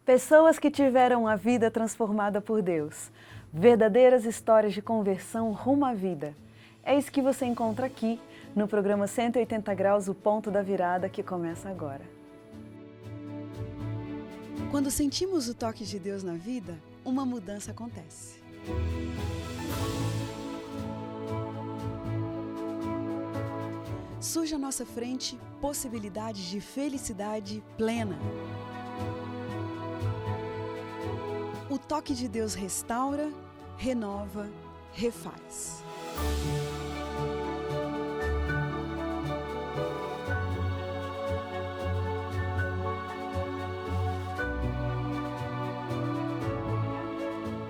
Pessoas que tiveram a vida transformada por Deus. Verdadeiras histórias de conversão rumo à vida. É isso que você encontra aqui no programa 180 Graus, o Ponto da Virada, que começa agora. Quando sentimos o toque de Deus na vida, uma mudança acontece. Surge à nossa frente possibilidades de felicidade plena. O toque de Deus restaura, renova, refaz.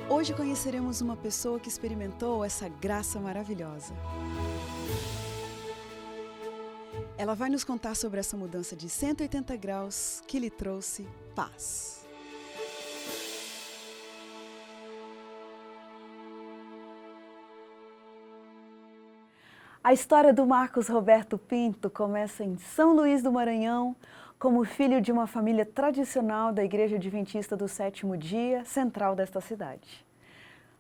Hoje conheceremos uma pessoa que experimentou essa graça maravilhosa. Ela vai nos contar sobre essa mudança de 180 graus que lhe trouxe paz. A história do Marcos Roberto Pinto começa em São Luís do Maranhão, como filho de uma família tradicional da Igreja Adventista do Sétimo Dia, central desta cidade.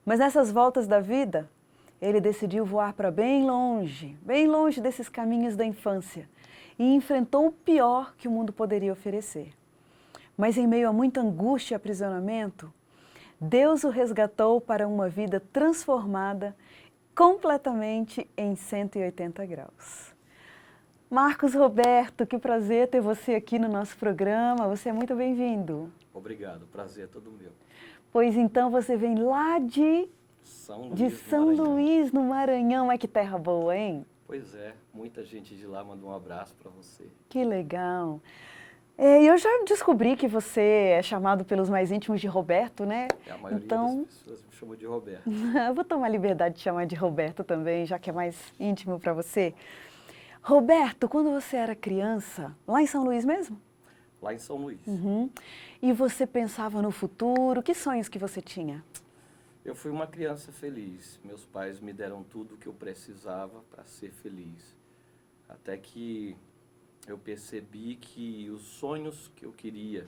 Mas nessas voltas da vida, ele decidiu voar para bem longe desses caminhos da infância e enfrentou o pior que o mundo poderia oferecer. Mas em meio a muita angústia e aprisionamento, Deus o resgatou para uma vida transformada completamente em 180 graus. Marcos Roberto, que prazer ter você aqui no nosso programa. Você é muito bem-vindo. Obrigado, prazer é todo meu. Pois então você vem lá de São Luís, no Maranhão. É que terra boa, hein? Pois é, muita gente de lá manda um abraço para você. Que legal. Eu já descobri que você é chamado pelos mais íntimos de Roberto, né? A maioria das pessoas me chama de Roberto. Eu vou tomar a liberdade de chamar de Roberto também, já que é mais íntimo para você. Roberto, quando você era criança, lá em São Luís mesmo? Lá em São Luís. E você pensava no futuro? Que sonhos que você tinha? Eu fui uma criança feliz. Meus pais me deram tudo o que eu precisava para ser feliz. Até que eu percebi que os sonhos que eu queria,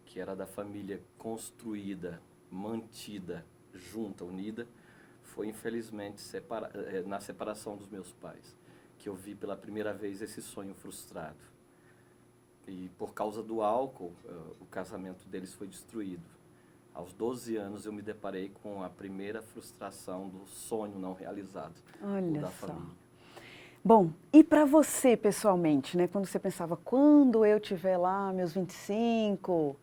que era da família construída, mantida, junta, unida, foi infelizmente na separação dos meus pais, que eu vi pela primeira vez esse sonho frustrado. E por causa do álcool, o casamento deles foi destruído. Aos 12 anos eu me deparei com a primeira frustração do sonho não realizado. Olha da só. família. Bom, e para você pessoalmente, né? Quando você pensava, quando eu tiver lá meus 25,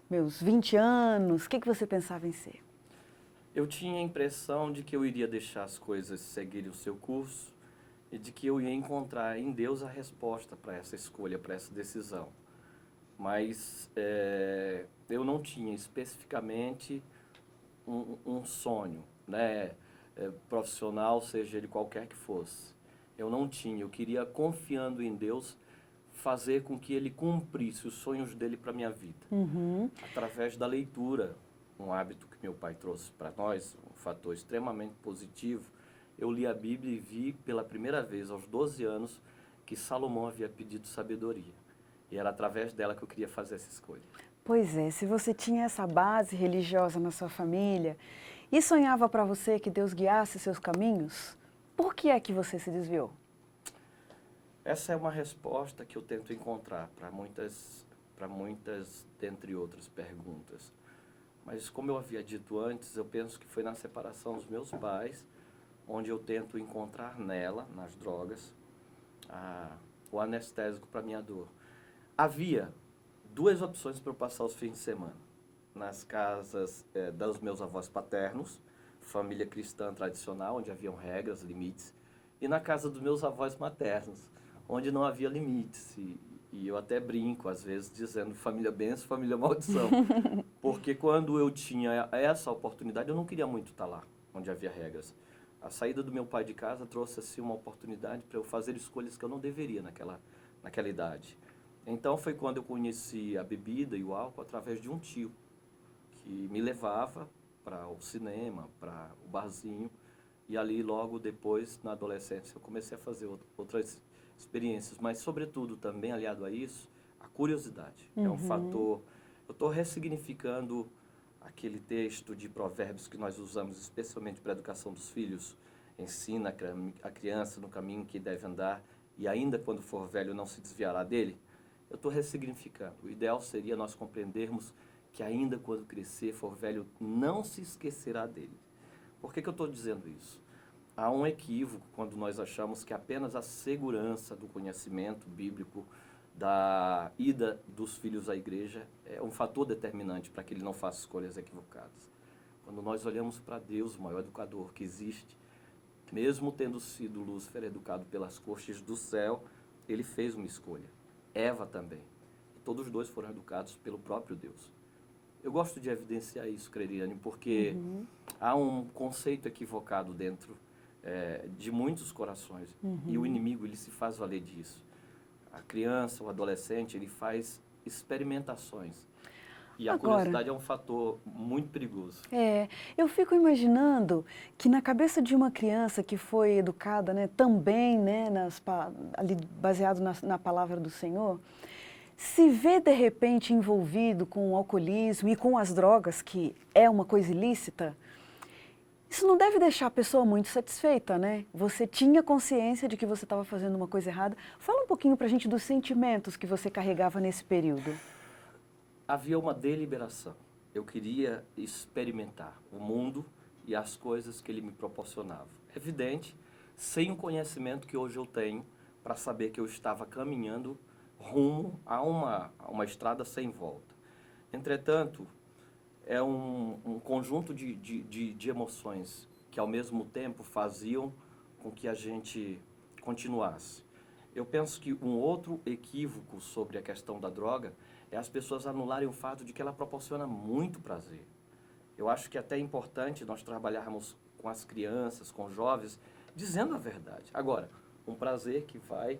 meus 20 anos, o que você pensava em ser? Eu tinha a impressão de que eu iria deixar as coisas seguirem o seu curso e de que eu ia encontrar em Deus a resposta para essa escolha, para essa decisão. Mas eu não tinha especificamente um sonho, né, profissional, seja ele qualquer que fosse. Eu não tinha, eu queria, confiando em Deus, fazer com que Ele cumprisse os sonhos dele para a minha vida. Através da leitura, um hábito que meu pai trouxe para nós, um fator extremamente positivo. Eu li a Bíblia e vi pela primeira vez, aos 12 anos, que Salomão havia pedido sabedoria. E era através dela que eu queria fazer essa escolha. Pois é, se você tinha essa base religiosa na sua família e sonhava para você que Deus guiasse seus caminhos, por que é que você se desviou? Essa é uma resposta que eu tento encontrar para muitas, dentre outras perguntas. Mas como eu havia dito antes, eu penso que foi na separação dos meus pais, onde eu tento encontrar nela, nas drogas, o anestésico para minha dor. Havia duas opções para eu passar os fins de semana. Nas casas dos meus avós paternos, família cristã tradicional, onde haviam regras, limites, e na casa dos meus avós maternos, onde não havia limites. E eu até brinco, às vezes, dizendo família bênção, família maldição. Porque quando eu tinha essa oportunidade, eu não queria muito estar lá, onde havia regras. A saída do meu pai de casa trouxe assim, uma oportunidade para eu fazer escolhas que eu não deveria naquela idade. Então foi quando eu conheci a bebida e o álcool através de um tio, que me levava para o cinema, para o barzinho, e ali logo depois, na adolescência, eu comecei a fazer outras experiências, mas sobretudo também aliado a isso, a curiosidade. É um fator Eu estou ressignificando aquele texto de Provérbios que nós usamos especialmente para a educação dos filhos. Ensina a criança no caminho que deve andar e ainda quando for velho não se desviará dele. Eu estou ressignificando. O ideal seria nós compreendermos que ainda quando crescer, for velho, não se esquecerá dele. Por que eu estou dizendo isso? Há um equívoco quando nós achamos que apenas a segurança do conhecimento bíblico, da ida dos filhos à igreja, é um fator determinante para que ele não faça escolhas equivocadas. Quando nós olhamos para Deus, o maior educador que existe, mesmo tendo sido Lúcifer educado pelas cortes do céu, ele fez uma escolha. Eva também. E todos os dois foram educados pelo próprio Deus. Eu gosto de evidenciar isso, Creriane, porque há um conceito equivocado dentro de muitos corações. E o inimigo, ele se faz valer disso. A criança, o adolescente, ele faz experimentações. E a curiosidade é um fator muito perigoso. Eu fico imaginando que na cabeça de uma criança que foi educada, né, também, né, ali, baseado na palavra do Senhor, se vê de repente envolvido com o alcoolismo e com as drogas, que é uma coisa ilícita, isso não deve deixar a pessoa muito satisfeita, né? Você tinha consciência de que você estava fazendo uma coisa errada. Fala um pouquinho pra gente dos sentimentos que você carregava nesse período. Havia uma deliberação. Eu queria experimentar o mundo e as coisas que ele me proporcionava. Evidente, sem o conhecimento que hoje eu tenho para saber que eu estava caminhando rumo a uma estrada sem volta. Entretanto, é um conjunto de emoções que, ao mesmo tempo, faziam com que a gente continuasse. Eu penso que um outro equívoco sobre a questão da droga é as pessoas anularem o fato de que ela proporciona muito prazer. Eu acho que até é importante nós trabalharmos com as crianças, com os jovens, dizendo a verdade. Agora, um prazer que vai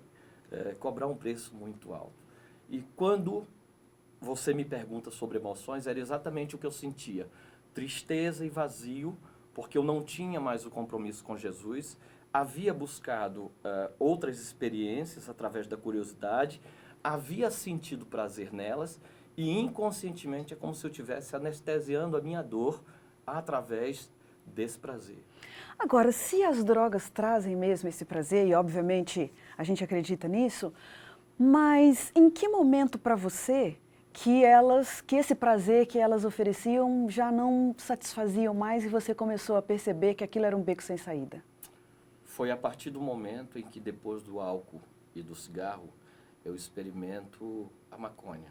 cobrar um preço muito alto. E quando você me pergunta sobre emoções, era exatamente o que eu sentia. Tristeza e vazio, porque eu não tinha mais o compromisso com Jesus, havia buscado outras experiências através da curiosidade, havia sentido prazer nelas e inconscientemente é como se eu estivesse anestesiando a minha dor através desse prazer. Agora, se as drogas trazem mesmo esse prazer, e obviamente a gente acredita nisso, mas em que momento para você que esse prazer que elas ofereciam já não satisfaziam mais e você começou a perceber que aquilo era um beco sem saída? Foi a partir do momento em que, depois do álcool e do cigarro, eu experimento a maconha,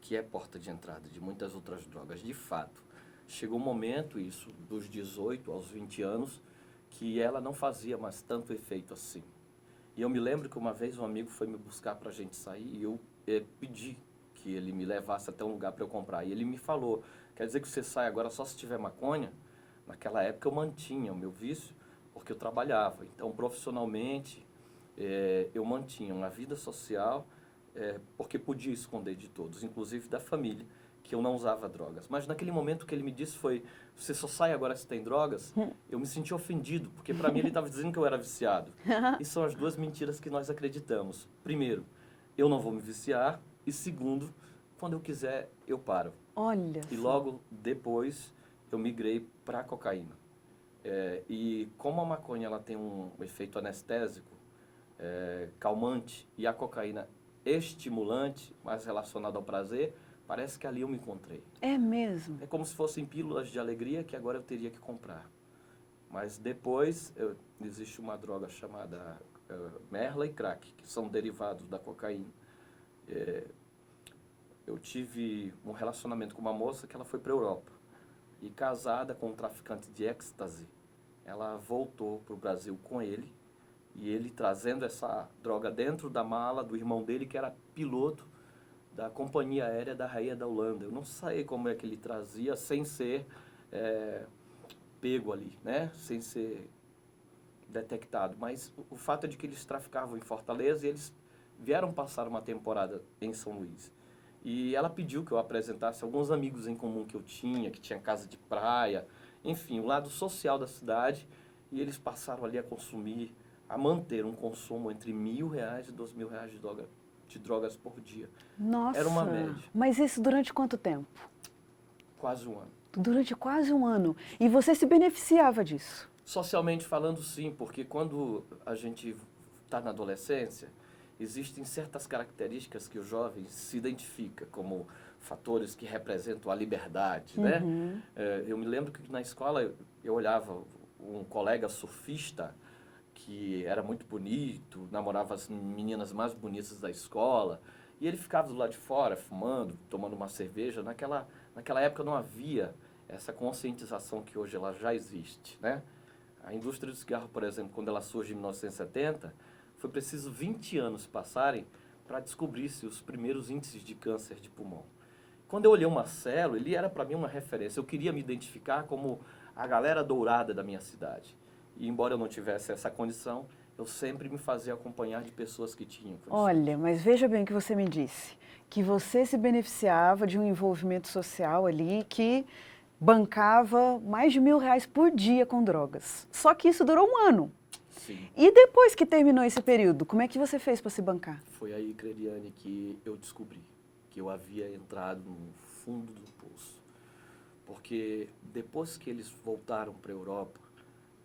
que é porta de entrada de muitas outras drogas. De fato, chegou um momento, isso dos 18 aos 20 anos, que ela não fazia mais tanto efeito assim. E eu me lembro que uma vez um amigo foi me buscar para a gente sair e eu pedi que ele me levasse até um lugar para eu comprar. E ele me falou, quer dizer que você sai agora só se tiver maconha? Naquela época eu mantinha o meu vício porque eu trabalhava. Então, profissionalmente, eu mantinha uma vida social porque podia esconder de todos, inclusive da família, que eu não usava drogas. Mas naquele momento que ele me disse foi, você só sai agora se tem drogas? Eu me senti ofendido, porque para mim ele estava dizendo que eu era viciado. E são as duas mentiras que nós acreditamos. Primeiro, eu não vou me viciar. E segundo, quando eu quiser, eu paro. Olha E só. logo depois, eu migrei para a cocaína. E como a maconha ela tem um efeito anestésico, calmante, e a cocaína estimulante, mais relacionado ao prazer, parece que ali eu me encontrei. É mesmo? É como se fossem pílulas de alegria que agora eu teria que comprar. Mas depois, existe uma droga chamada merla e crack, que são derivados da cocaína. Eu tive um relacionamento com uma moça que ela foi para a Europa. E casada com um traficante de êxtase, ela voltou para o Brasil com ele. E ele trazendo essa droga dentro da mala do irmão dele, que era piloto da companhia aérea da Rainha da Holanda. Eu não sei como é que ele trazia sem ser pego ali, né? Sem ser detectado. Mas o fato é de que eles traficavam em Fortaleza e eles vieram passar uma temporada em São Luís. E ela pediu que eu apresentasse alguns amigos em comum que eu tinha, que tinha casa de praia, enfim, o lado social da cidade. E eles passaram ali a consumir, a manter um consumo entre R$1.000 e R$2.000 de droga de drogas por dia. Nossa! Era uma média. Mas isso durante quanto tempo? Quase um ano. Durante quase um ano. E você se beneficiava disso? Socialmente falando, sim, porque quando a gente está na adolescência, existem certas características que o jovem se identifica como fatores que representam a liberdade, né? Eu me lembro que na escola eu olhava um colega surfista que era muito bonito, namorava as meninas mais bonitas da escola, e ele ficava do lado de fora, fumando, tomando uma cerveja. Naquela época não havia essa conscientização que hoje ela já existe, né? A indústria do cigarro, por exemplo, quando ela surge em 1970, foi preciso 20 anos passarem para descobrir-se os primeiros índices de câncer de pulmão. Quando eu olhei o Marcelo, ele era para mim uma referência. Eu queria me identificar como a galera dourada da minha cidade. E embora eu não tivesse essa condição, eu sempre me fazia acompanhar de pessoas que tinham condições. Olha, mas veja bem o que você me disse, que você se beneficiava de um envolvimento social ali que bancava mais de R$ 1.000 por dia com drogas. Só que isso durou um ano. Sim. E depois que terminou esse período, como é que você fez para se bancar? Foi aí, Crediane, que eu descobri que eu havia entrado no fundo do poço. Porque depois que eles voltaram para a Europa,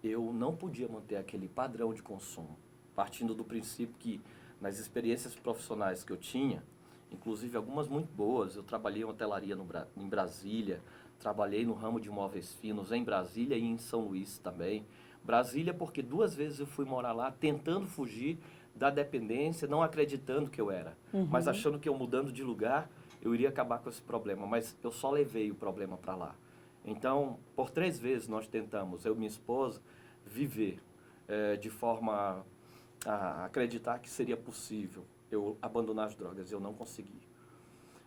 eu não podia manter aquele padrão de consumo, partindo do princípio que nas experiências profissionais que eu tinha, inclusive algumas muito boas, eu trabalhei em hotelaria em Brasília, trabalhei no ramo de móveis finos em Brasília e em São Luís também. Brasília porque 2 vezes eu fui morar lá tentando fugir da dependência, não acreditando que eu era, mas achando que eu mudando de lugar eu iria acabar com esse problema, mas eu só levei o problema para lá. Então, por 3 vezes nós tentamos, eu e minha esposa, viver de forma a acreditar que seria possível eu abandonar as drogas. Eu não consegui.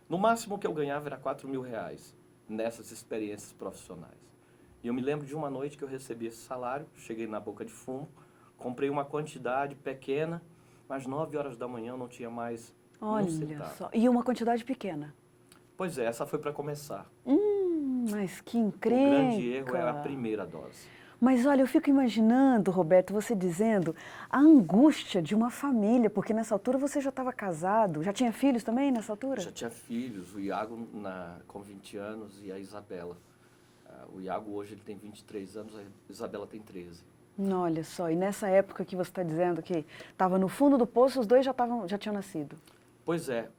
No máximo que eu ganhava era R$ 4.000 nessas experiências profissionais. E eu me lembro de uma noite que eu recebi esse salário, cheguei na boca de fumo, comprei uma quantidade pequena, mas 9 horas da manhã eu não tinha mais um centavo. Só. E uma quantidade pequena. Pois é, essa foi para começar. Mas que O encrenca. grande erro era a primeira dose. Mas olha, eu fico imaginando, Roberto, você dizendo a angústia de uma família, porque nessa altura você já estava casado, já tinha filhos também nessa altura? Já tinha filhos, o Iago com 20 anos e a Isabela. O Iago hoje ele tem 23 anos, a Isabela tem 13. Olha só, e nessa época que você está dizendo que estava no fundo do poço, os dois já tinham nascido. Pois é,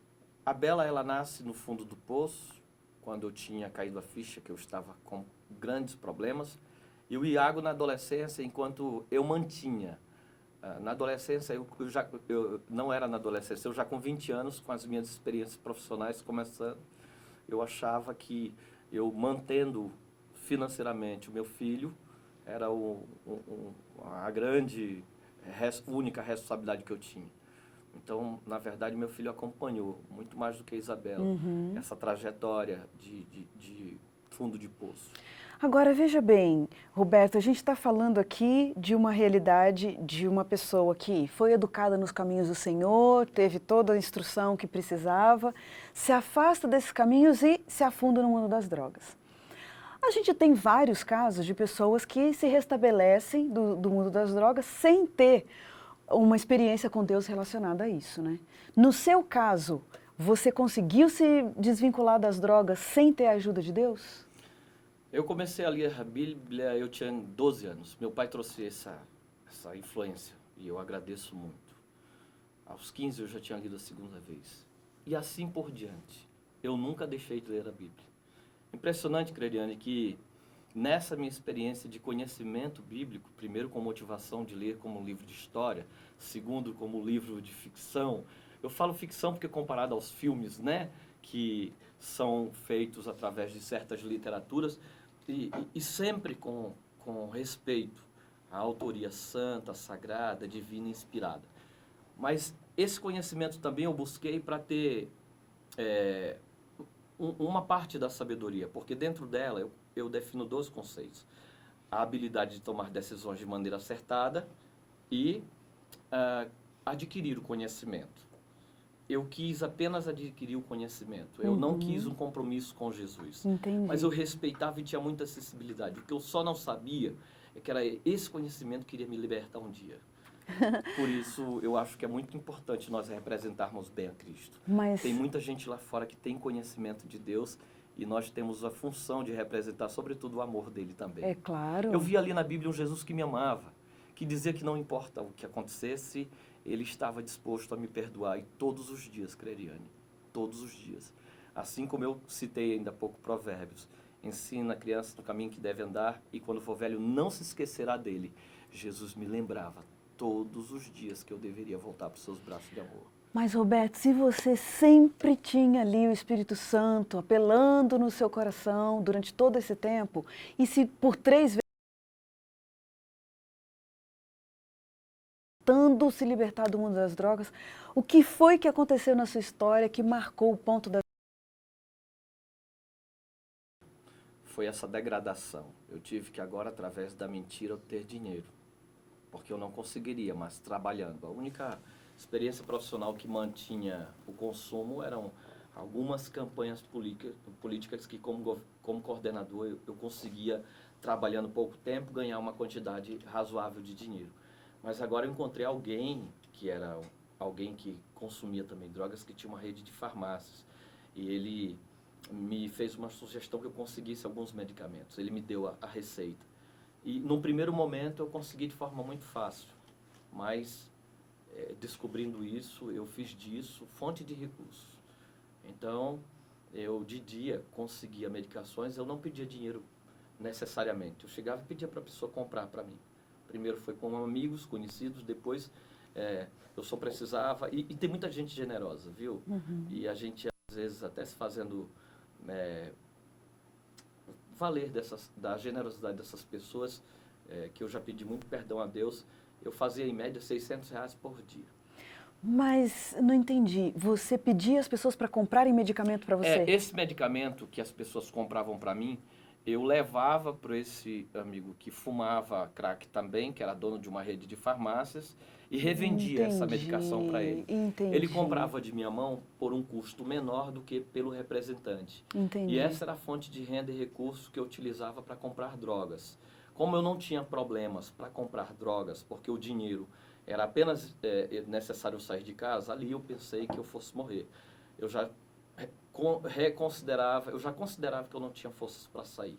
a Bela ela nasce no fundo do poço, quando eu tinha caído a ficha que eu estava com grandes problemas, e o Iago na adolescência, enquanto eu mantinha. Na adolescência, eu não era na adolescência, eu já com 20 anos, com as minhas experiências profissionais começando, eu achava que eu mantendo financeiramente o meu filho era a grande, única responsabilidade que eu tinha. Então, na verdade, meu filho acompanhou, muito mais do que a Isabela, essa trajetória de fundo de poço. Agora, veja bem, Roberto, a gente está falando aqui de uma realidade de uma pessoa que foi educada nos caminhos do Senhor, teve toda a instrução que precisava, se afasta desses caminhos e se afunda no mundo das drogas. A gente tem vários casos de pessoas que se restabelecem do mundo das drogas sem ter uma experiência com Deus relacionada a isso, né? No seu caso, você conseguiu se desvincular das drogas sem ter a ajuda de Deus? Eu comecei a ler a Bíblia, eu tinha 12 anos. Meu pai trouxe essa influência e eu agradeço muito. Aos 15 eu já tinha lido a segunda vez. E assim por diante. Eu nunca deixei de ler a Bíblia. Impressionante, Crediane, que nessa minha experiência de conhecimento bíblico, primeiro com motivação de ler como um livro de história, segundo como livro de ficção. Eu falo ficção porque comparado aos filmes, né, que são feitos através de certas literaturas, e sempre com respeito à autoria santa, sagrada, divina e inspirada. Mas esse conhecimento também eu busquei para ter uma parte da sabedoria, porque dentro dela eu defino 2 conceitos. A habilidade de tomar decisões de maneira acertada e adquirir o conhecimento. Eu quis apenas adquirir o conhecimento. Eu não quis um compromisso com Jesus. Entendi. Mas eu respeitava e tinha muita acessibilidade. O que eu só não sabia é que era esse conhecimento que iria me libertar um dia. Por isso, eu acho que é muito importante nós representarmos bem a Cristo. Mas, Tem muita gente lá fora que tem conhecimento de Deus e nós temos a função de representar, sobretudo, o amor dele também. é claro. Eu vi ali na Bíblia um Jesus que me amava, que dizia que não importa o que acontecesse, ele estava disposto a me perdoar. E todos os dias, Creriane, todos os dias. Assim como eu citei ainda há pouco Provérbios, ensina a criança no caminho que deve andar e quando for velho não se esquecerá dele. Jesus me lembrava todos os dias que eu deveria voltar para os seus braços de amor. Mas, Roberto, se você sempre tinha ali o Espírito Santo apelando no seu coração durante todo esse tempo, e se por 3 vezes tentando se libertar do mundo das drogas, o que foi que aconteceu na sua história que marcou o ponto da... Foi essa degradação. Eu tive que agora, através da mentira, obter dinheiro. Porque eu não conseguiria, mas trabalhando. A única experiência profissional que mantinha o consumo eram algumas campanhas políticas que, como coordenador, eu conseguia, trabalhando pouco tempo, ganhar uma quantidade razoável de dinheiro. Mas agora eu encontrei alguém que era alguém que consumia também drogas, que tinha uma rede de farmácias. E ele me fez uma sugestão que eu conseguisse alguns medicamentos. Ele me deu a receita. E num primeiro momento eu consegui de forma muito fácil, mas descobrindo isso, eu fiz disso fonte de recursos. Então, eu de dia conseguia medicações, eu não pedia dinheiro necessariamente. Eu chegava e pedia para a pessoa comprar para mim. Primeiro foi com amigos, conhecidos, depois eu só precisava... E tem muita gente generosa, viu? Uhum. E a gente, às vezes, até se fazendo... valer da generosidade dessas pessoas, que eu já pedi muito perdão a Deus, eu fazia em média R$ 600 por dia. Mas não entendi, você pedia as pessoas para comprarem medicamento para você? Esse medicamento que as pessoas compravam para mim, eu levava para esse amigo que fumava crack também, que era dono de uma rede de farmácias, e revendia essa medicação para ele. Entendi. Ele comprava de minha mão por um custo menor do que pelo representante. Entendi. E essa era a fonte de renda e recursos que eu utilizava para comprar drogas. Como eu não tinha problemas para comprar drogas, porque o dinheiro era apenas necessário sair de casa, ali eu pensei que eu fosse morrer. Eu já considerava que eu não tinha forças para sair.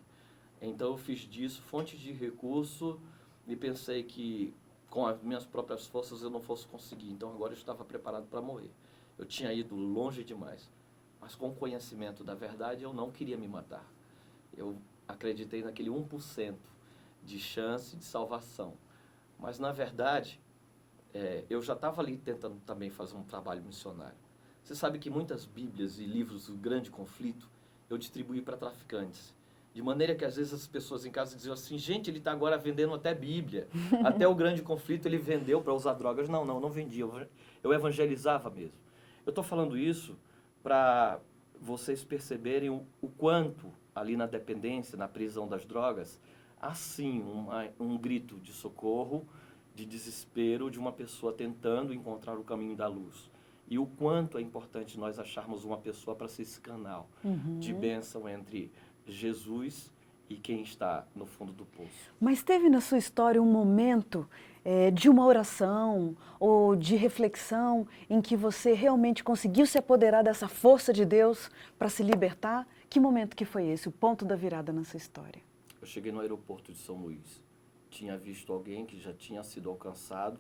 Então eu fiz disso fonte de recurso e pensei que com as minhas próprias forças eu não fosse conseguir. Então agora eu estava preparado para morrer. Eu tinha ido longe demais. Mas com o conhecimento da verdade eu não queria me matar. Eu acreditei naquele 1% de chance de salvação. Mas na verdade, eu já estava ali tentando também fazer um trabalho missionário. Você sabe que muitas bíblias e livros do grande conflito eu distribuí para traficantes. De maneira que às vezes as pessoas em casa diziam assim, gente, ele está agora vendendo até Bíblia. Até o grande conflito ele vendeu para usar drogas. Não vendia, eu evangelizava mesmo. Eu estou falando isso para vocês perceberem o quanto ali na dependência, na prisão das drogas, há sim um grito de socorro, de desespero de uma pessoa tentando encontrar o caminho da luz. E o quanto é importante nós acharmos uma pessoa para ser esse canal de bênção entre Jesus e quem está no fundo do poço. Mas teve na sua história um momento de uma oração ou de reflexão em que você realmente conseguiu se apoderar dessa força de Deus para se libertar? Que momento que foi esse, o ponto da virada na sua história? Eu cheguei no aeroporto de São Luís. Tinha visto alguém que já tinha sido alcançado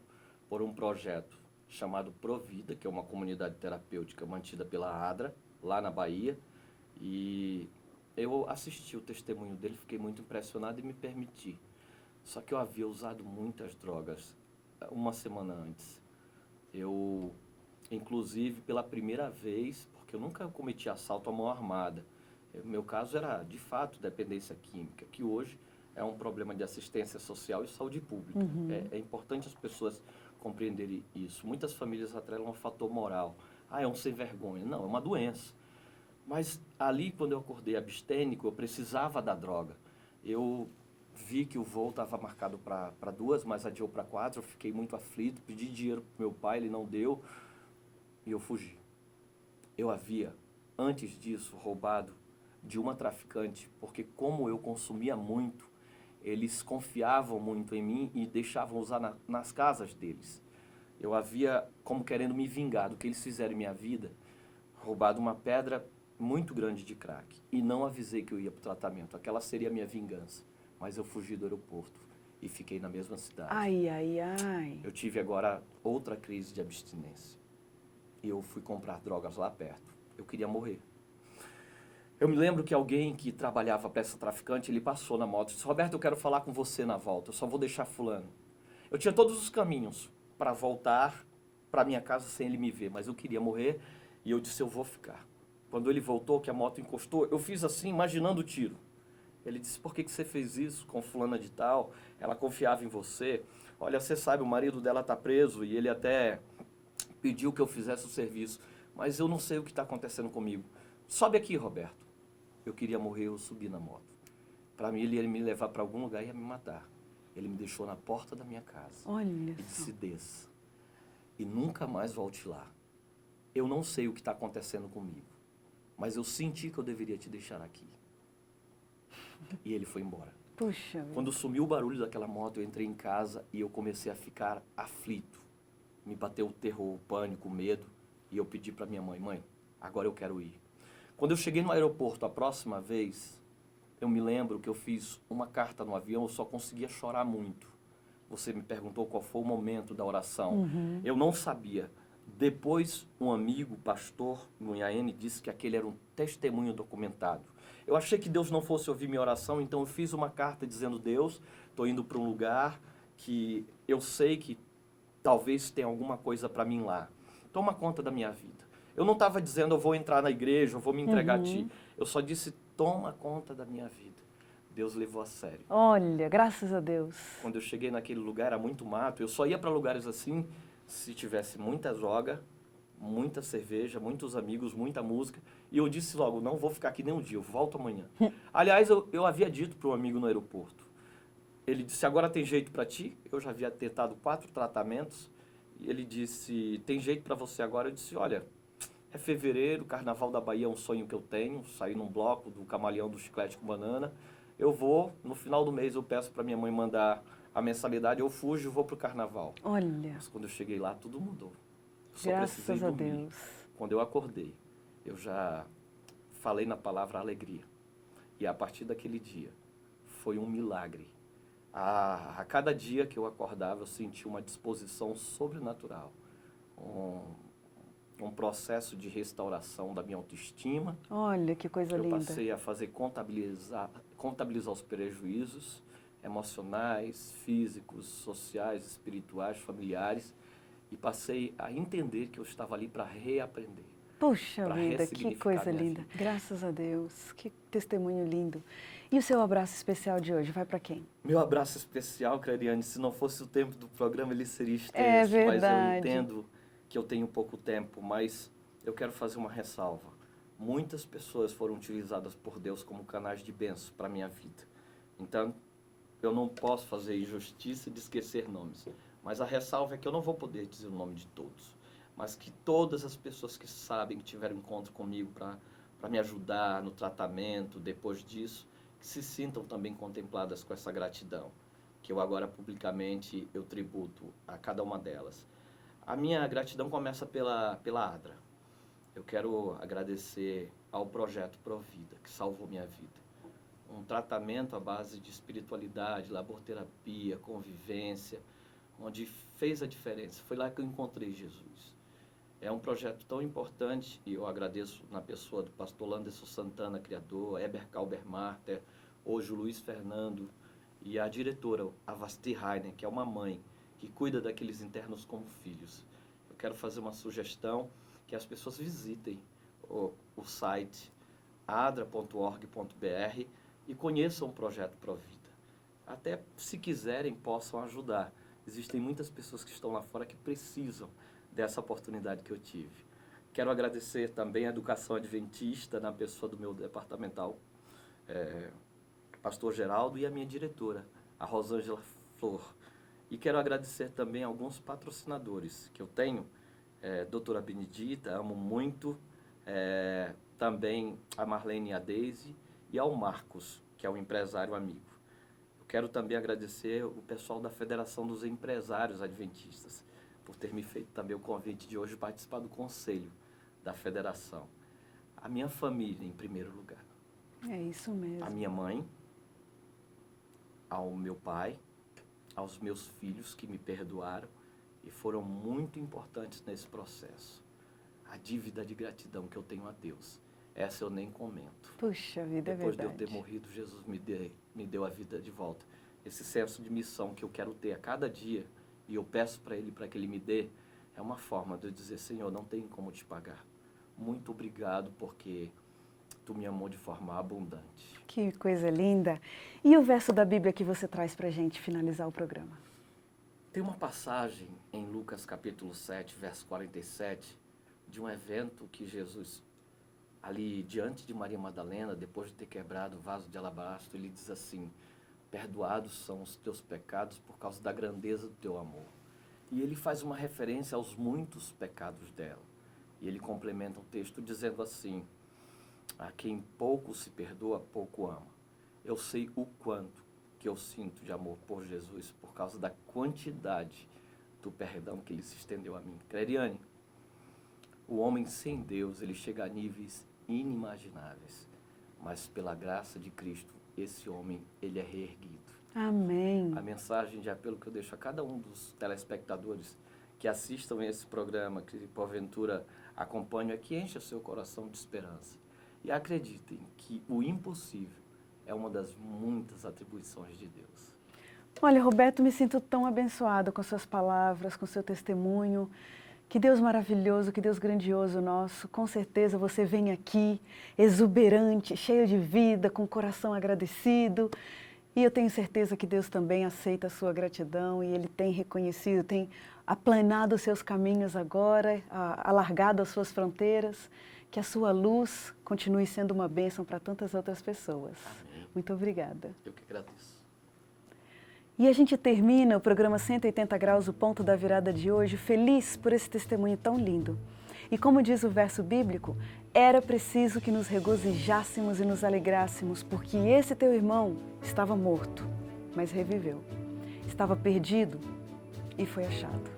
por um projeto chamado Provida, que é uma comunidade terapêutica mantida pela ADRA, lá na Bahia. E eu assisti o testemunho dele, fiquei muito impressionado e me permiti. Só que eu havia usado muitas drogas uma semana antes. Eu, inclusive, pela primeira vez, porque eu nunca cometi assalto à mão armada. O meu caso era, de fato, dependência química, que hoje é um problema de assistência social e saúde pública. É importante as pessoas compreenderem isso. Muitas famílias atrelam ao fator moral. É um sem vergonha. Não, é uma doença. Mas ali, quando eu acordei abstênico, eu precisava da droga. Eu vi que o voo estava marcado para 2, mas adiou para 4. Eu fiquei muito aflito, pedi dinheiro para meu pai, ele não deu e eu fugi. Eu havia, antes disso, roubado de uma traficante, porque como eu consumia muito, eles confiavam muito em mim e deixavam usar nas casas deles. Eu havia, como querendo me vingar do que eles fizeram em minha vida, roubado uma pedra muito grande de crack. E não avisei que eu ia para o tratamento. Aquela seria a minha vingança. Mas eu fugi do aeroporto e fiquei na mesma cidade. Ai, ai, ai. Eu tive agora outra crise de abstinência. E eu fui comprar drogas lá perto. Eu queria morrer. Eu me lembro que alguém que trabalhava para essa traficante, ele passou na moto e disse: Roberto, eu quero falar com você na volta, eu só vou deixar fulano. Eu tinha todos os caminhos para voltar para minha casa sem ele me ver, mas eu queria morrer e eu disse: eu vou ficar. Quando ele voltou, que a moto encostou, eu fiz assim, imaginando o tiro. Ele disse: por que você fez isso com fulana de tal? Ela confiava em você. Olha, você sabe, o marido dela está preso e ele até pediu que eu fizesse o serviço, mas eu não sei o que está acontecendo comigo. Sobe aqui, Roberto. Eu queria morrer, eu subi na moto. Para mim, ele ia me levar para algum lugar e ia me matar. Ele me deixou na porta da minha casa. Olha E disse: desça. E nunca mais volte lá. Eu não sei o que está acontecendo comigo, mas eu senti que eu deveria te deixar aqui. E ele foi embora. Puxa vida. Quando sumiu o barulho daquela moto, eu entrei em casa e eu comecei a ficar aflito. Me bateu o terror, o pânico, o medo. E eu pedi para minha mãe: mãe, agora eu quero ir. Quando eu cheguei no aeroporto a próxima vez, eu me lembro que eu fiz uma carta no avião, eu só conseguia chorar muito. Você me perguntou qual foi o momento da oração. Eu não sabia. Depois, um amigo, pastor, no IAN, disse que aquele era um testemunho documentado. Eu achei que Deus não fosse ouvir minha oração, então eu fiz uma carta dizendo: Deus, estou indo para um lugar que eu sei que talvez tenha alguma coisa para mim lá. Toma conta da minha vida. Eu não estava dizendo: eu vou entrar na igreja, eu vou me entregar a ti. Eu só disse: toma conta da minha vida. Deus levou a sério. Olha, graças a Deus. Quando eu cheguei naquele lugar, era muito mato. Eu só ia para lugares assim se tivesse muita droga, muita cerveja, muitos amigos, muita música. E eu disse logo: não vou ficar aqui nem um dia, eu volto amanhã. Aliás, eu havia dito para um amigo no aeroporto. Ele disse: agora tem jeito para ti? Eu já havia tentado 4 tratamentos. E ele disse: tem jeito para você agora? Eu disse: olha, é fevereiro, Carnaval da Bahia é um sonho que eu tenho, sair num bloco do Camaleão do Chiclete com Banana. Eu vou, no final do mês eu peço para minha mãe mandar a mensalidade, eu fujo e vou pro Carnaval. Olha, Mas quando eu cheguei lá, tudo mudou. Eu só graças precisei a dormir. Deus. Quando eu acordei, eu já falei na palavra alegria. E a partir daquele dia, foi um milagre. A cada dia que eu acordava, eu sentia uma disposição sobrenatural. Um processo de restauração da minha autoestima. Olha que coisa Eu linda. passei a fazer contabilizar os prejuízos emocionais, físicos, sociais, espirituais, familiares. E passei a entender que eu estava ali para reaprender. Puxa Pra vida, que ressignificar coisa minha linda. vida. Graças a Deus, que testemunho lindo. E o seu abraço especial de hoje, vai para quem? Meu abraço especial, Clariane, se não fosse o tempo do programa, ele seria extenso. É Mas eu verdade. entendo que eu tenho pouco tempo, mas eu quero fazer uma ressalva. Muitas pessoas foram utilizadas por Deus como canais de bênção para a minha vida. Então, eu não posso fazer injustiça de esquecer nomes. Mas a ressalva é que eu não vou poder dizer o nome de todos. Mas que todas as pessoas que sabem, que tiveram encontro comigo para me ajudar no tratamento, depois disso, que se sintam também contempladas com essa gratidão, que eu agora publicamente eu tributo a cada uma delas. A minha gratidão começa pela ADRA. Eu quero agradecer ao projeto Provida, que salvou minha vida. Um tratamento à base de espiritualidade, laborterapia, convivência, onde fez a diferença. Foi lá que eu encontrei Jesus. É um projeto tão importante e eu agradeço na pessoa do pastor Landerson Santana, criador, Eber Kalbermarter, hoje o Luiz Fernando e a diretora, a Vasti Heinen, que é uma mãe que cuida daqueles internos como filhos. Eu quero fazer uma sugestão que as pessoas visitem o site adra.org.br e conheçam o projeto Provida. Até se quiserem, possam ajudar. Existem muitas pessoas que estão lá fora que precisam dessa oportunidade que eu tive. Quero agradecer também a Educação Adventista, na pessoa do meu departamental, pastor Geraldo, e a minha diretora, a Rosângela Flor. E quero agradecer também a alguns patrocinadores que eu tenho, doutora Benedita, amo muito, também a Marlene e a Deise, e ao Marcos, que é um empresário amigo. Quero também agradecer o pessoal da Federação dos Empresários Adventistas por ter me feito também o convite de hoje participar do conselho da federação. A minha família, em primeiro lugar. É isso mesmo. A minha mãe, ao meu pai, aos meus filhos que me perdoaram e foram muito importantes nesse processo. A dívida de gratidão que eu tenho a Deus, essa eu nem comento. Puxa vida, é Depois verdade. de eu ter morrido, Jesus me deu a vida de volta. Esse senso de missão que eu quero ter a cada dia, e eu peço para que Ele me dê, é uma forma de eu dizer, Senhor, não tenho como te pagar. Muito obrigado, porque Tu me amou de forma abundante. Que coisa linda. E o verso da Bíblia que você traz para a gente finalizar o programa? Tem uma passagem em Lucas capítulo 7, verso 47, de um evento que Jesus, ali diante de Maria Madalena, depois de ter quebrado o vaso de alabastro, ele diz assim, perdoados são os teus pecados por causa da grandeza do teu amor. E ele faz uma referência aos muitos pecados dela. E ele complementa o texto dizendo assim, a quem pouco se perdoa, pouco ama. Eu sei o quanto que eu sinto de amor por Jesus por causa da quantidade do perdão que Ele se estendeu a mim. Cleriane, o homem sem Deus, ele chega a níveis inimagináveis, mas pela graça de Cristo, esse homem, ele é reerguido. Amém. A mensagem de apelo que eu deixo a cada um dos telespectadores que assistam esse programa, que porventura acompanham, é que encha seu coração de esperança. E acreditem que o impossível é uma das muitas atribuições de Deus. Olha, Roberto, me sinto tão abençoada com suas palavras, com seu testemunho. Que Deus maravilhoso, que Deus grandioso nosso. Com certeza você vem aqui exuberante, cheio de vida, com o coração agradecido. E eu tenho certeza que Deus também aceita a sua gratidão e Ele tem reconhecido, tem aplanado os seus caminhos agora, alargado as suas fronteiras. Que a sua luz continue sendo uma bênção para tantas outras pessoas. Amém. Muito obrigada. Eu que agradeço. E a gente termina o programa 180 Graus, o ponto da virada de hoje, feliz por esse testemunho tão lindo. E como diz o verso bíblico, era preciso que nos regozijássemos e nos alegrássemos, porque esse teu irmão estava morto, mas reviveu. Estava perdido e foi achado.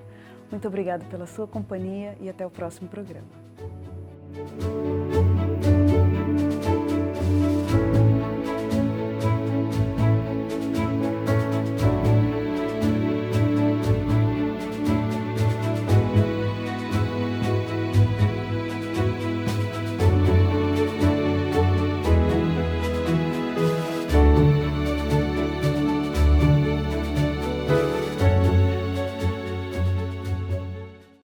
Muito obrigada pela sua companhia e até o próximo programa.